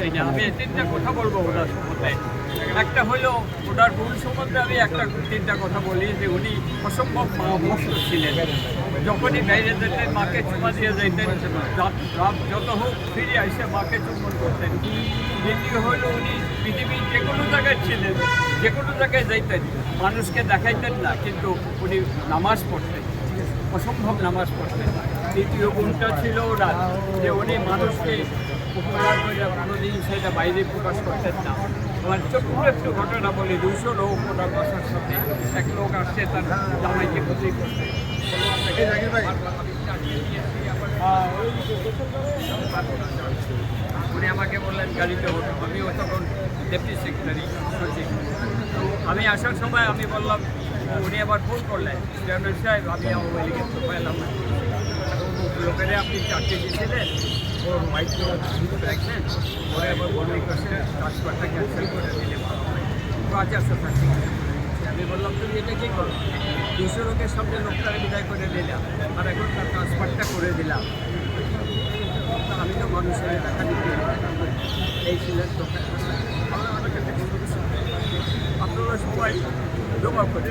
চাই না। আমি তিনটা কথা বলবো ওনার সম্বন্ধে। একটা হলো ওনার গুণ সম্বন্ধে আমি তিনটা কথা বলি যে উনি অসম্ভব মা ভক্ত ছিলেন। যখনই বাইরে যেতেন মাকে চুমা দিয়ে যাইতেন, রাত যত হোক ফিরে এসে মাকে চুম্বন করতেন। দ্বিতীয় হলো উনি পৃথিবীর যে কোনো জায়গায় ছিলেন, যে কোনো জায়গায় যাইতেন, মানুষকে দেখাইতেন না, কিন্তু উনি নামাজ পড়তেন, অসম্ভব নামাজ পড়তেন। তৃতীয় গুণটা ছিল ওনার যে উনি মানুষকে উপকার করে কোনোদিন সেটা বাইরে প্রকাশ করতেন না। আমার ছোট্ট একটু ঘটনা বলি। 200 লোক ওনার বাসার সাথে এক লোক আসছে তার জামাইকে ক্ষতি করতে। উনি আমাকে বললেন গাড়িতে ওঠো। আমিও তখন ডেপুটি সেক্রেটারি সচিব। তো আমি আসার সময় আমি বললাম, উনি আবার ফোন করলেন, চেয়ারম্যান সাহেব আমি আওয়ামী লীগের প্রোফাইলাম লোকেরা আপনি চাকরি দিয়েছিলেন, ওর হোয়াইট রাখলেন, পরে আবার বদলি করছে, ট্রান্সফারটা ক্যান্সেল করে দিলে ভালো হয়। তো আচারশো থাকছে। আমি বললাম তুমি এটা কী করো, 200 লোকের সামনে লোকটাকে বিদায় করে দিলাম, আর এখন তার ট্রান্সফারটা করে দিলাম। আমি তো মানুষের দেখা দিতে এই ছিলেন তো। আপনারা সবাই জমা করে